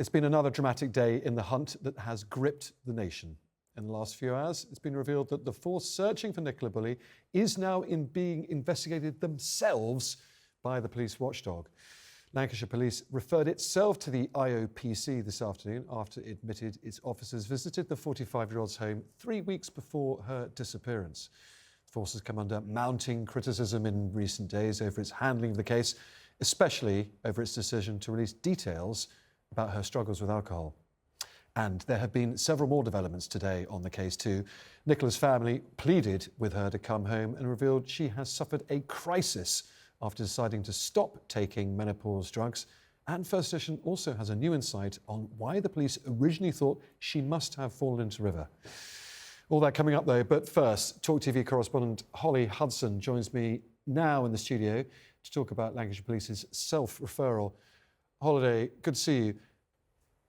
It's been another dramatic day in the hunt that has gripped the nation. In the last few hours, it's been revealed that the force searching for Nicola Bulley is now being investigated themselves by the police watchdog. Lancashire Police referred itself to the IOPC this afternoon after it admitted its officers visited the 45-year-old's home 3 weeks before her disappearance. The force has come under mounting criticism in recent days over its handling of the case, especially over its decision to release details about her struggles with alcohol. And there have been several more developments today on the case too. Nicola's family pleaded with her to come home and revealed she has suffered a crisis after deciding to stop taking menopause drugs. And First Edition also has a new insight on why the police originally thought she must have fallen into the river. All that coming up though, but first, talkTV correspondent Holly Hudson joins me now in the studio to talk about Lancashire Police's self-referral. Holiday, good to see you.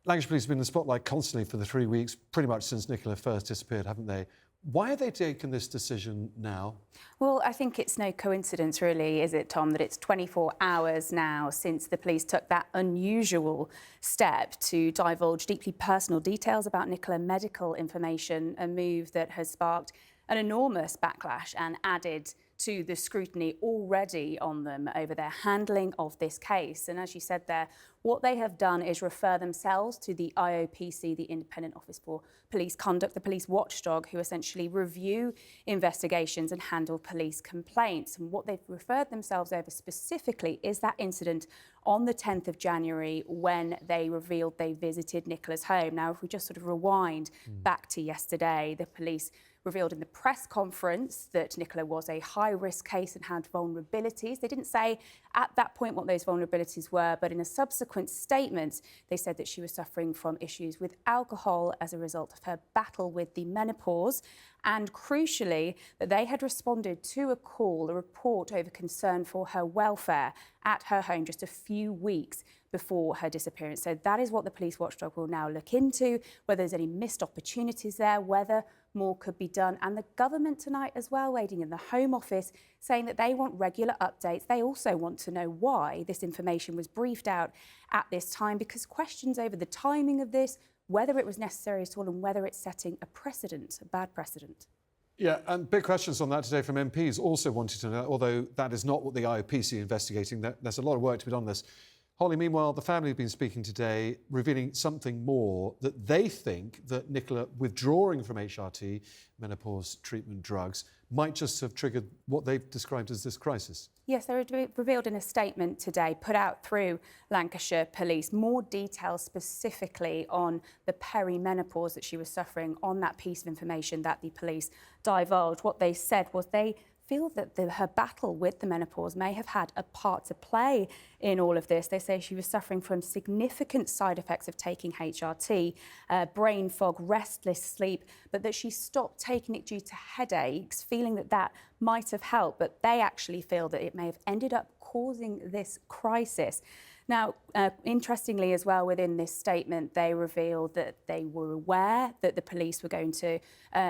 Lancashire Police have been in the spotlight constantly for the 3 weeks, pretty much since Nicola first disappeared, haven't they? Why have they taken this decision now? Well, I think it's no coincidence, really, is it, Tom, that it's 24 hours now since the police took that unusual step to divulge deeply personal details about Nicola, medical information, a move that has sparked an enormous backlash and added to the scrutiny already on them over their handling of this case. And as you said there, what they have done is refer themselves to the IOPC, the Independent Office for Police Conduct, the police watchdog, who essentially review investigations and handle police complaints. And what they've referred themselves over specifically is that incident on the 10th of January when they revealed they visited Nicola's home. Now, if we just sort of rewind back to yesterday, the police revealed in the press conference that Nicola was a high-risk case and had vulnerabilities. They didn't say at that point what those vulnerabilities were, but in a subsequent statement, they said that she was suffering from issues with alcohol as a result of her battle with the menopause, and crucially, that they had responded to a call, a report over concern for her welfare at her home just a few weeks before her disappearance. So that is what the police watchdog will now look into, whether there's any missed opportunities there, whether more could be done. And the government tonight as well, waiting in the Home Office, saying that they want regular updates. They also want to know why this information was briefed out at this time, because questions over the timing of this, whether it was necessary at all, and whether it's setting a precedent, a bad precedent. Yeah, and big questions on that today from MPs also wanted to know, although that is not what the IOPC are investigating, there's a lot of work to be done on this. Holly, meanwhile, the family have been speaking today, revealing something more, that they think that Nicola withdrawing from HRT, menopause treatment drugs, might just have triggered what they've described as this crisis. Yes, they revealed in a statement today, put out through Lancashire Police, more details specifically on the perimenopause that she was suffering, on that piece of information that the police divulged. What they said was they feel that her battle with the menopause may have had a part to play in all of this. They say she was suffering from significant side effects of taking HRT, brain fog, restless sleep, but that she stopped taking it due to headaches, feeling that that might have helped, but they actually feel that it may have ended up causing this crisis. Now, interestingly as well, within this statement, they revealed that they were aware that the police were going to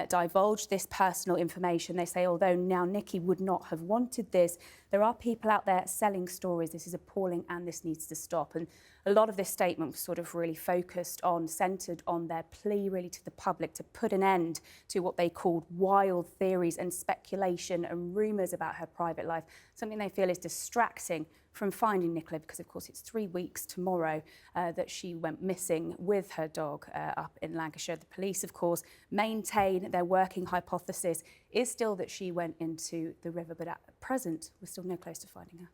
divulge this personal information. They say, although now Nikki would not have wanted this, there are people out there selling stories. This is appalling and this needs to stop. And a lot of this statement was sort of really focused on, centred on their plea really to the public to put an end to what they called wild theories and speculation and rumours about her private life, something they feel is distracting from finding Nicola, because of course it's 3 weeks tomorrow that she went missing with her dog up in Lancashire. The police, of course, maintain their working hypothesis is still that she went into the river, but at present we're still no close to finding her.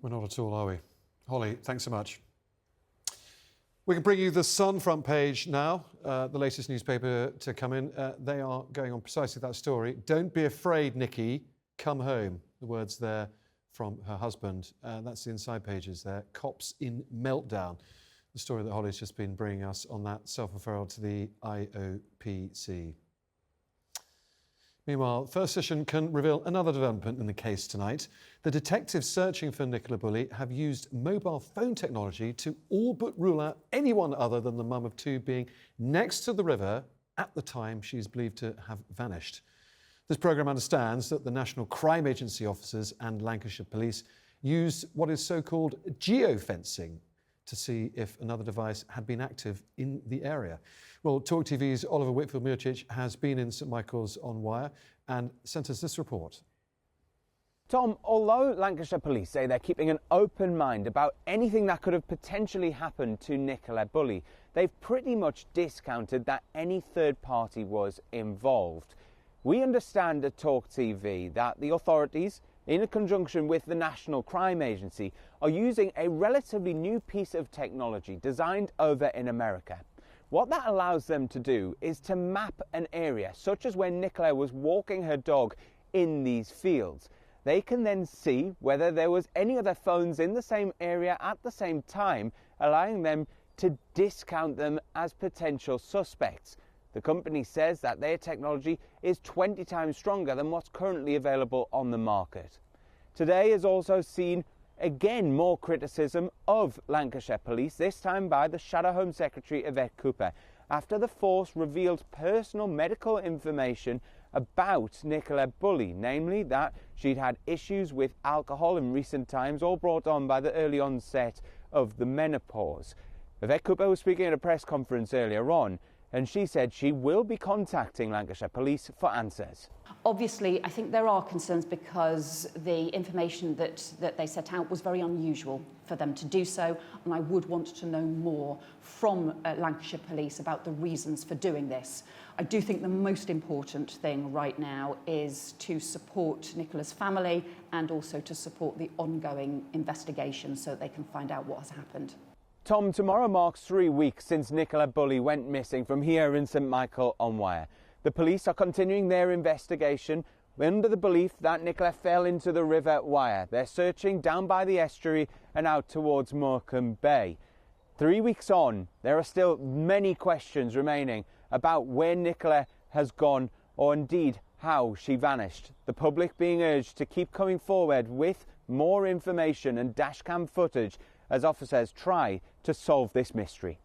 We're not at all, are we? Holly, thanks so much. We can bring you the Sun front page now, the latest newspaper to come in. They are going on precisely that story. Don't be afraid, Nikki, come home. The words there from her husband. That's the inside pages there. Cops in meltdown. The story that Holly's just been bringing us on that self-referral to the IOPC. Meanwhile, First Edition can reveal another development in the case tonight. The detectives searching for Nicola Bulley have used mobile phone technology to all but rule out anyone other than the mum of two being next to the river at the time she is believed to have vanished. This programme understands that the National Crime Agency officers and Lancashire Police used what is so-called geofencing to see if another device had been active in the area. Well, talkTV's Oliver Whitfield-Murchich has been in St Michael's on Wyre and sent us this report. Tom, although Lancashire police say they're keeping an open mind about anything that could have potentially happened to Nicola Bulley, they've pretty much discounted that any third party was involved. We understand at talkTV that the authorities, in conjunction with the National Crime Agency, are using a relatively new piece of technology designed over in America. What that allows them to do is to map an area, such as when Nicola was walking her dog in these fields. They can then see whether there was any other phones in the same area at the same time, allowing them to discount them as potential suspects. The company says that their technology is 20 times stronger than what's currently available on the market. Today has also seen again more criticism of Lancashire police, this time by the Shadow Home Secretary Yvette Cooper, after the force revealed personal medical information about Nicola Bulley, namely that she'd had issues with alcohol in recent times, all brought on by the early onset of the menopause. Yvette Cooper was speaking at a press conference earlier on, and she said she will be contacting Lancashire police for answers. Obviously, I think there are concerns because the information that they set out was very unusual for them to do so, and I would want to know more from Lancashire police about the reasons for doing this. I do think the most important thing right now is to support Nicola's family and also to support the ongoing investigation so that they can find out what has happened. Tom, tomorrow marks 3 weeks since Nicola Bulley went missing from here in St Michael on Wyre. The police are continuing their investigation under the belief that Nicola fell into the River Wyre. They're searching down by the estuary and out towards Morecambe Bay. 3 weeks on, there are still many questions remaining about where Nicola has gone or indeed how she vanished. The public being urged to keep coming forward with more information and dashcam footage as officers try to solve this mystery.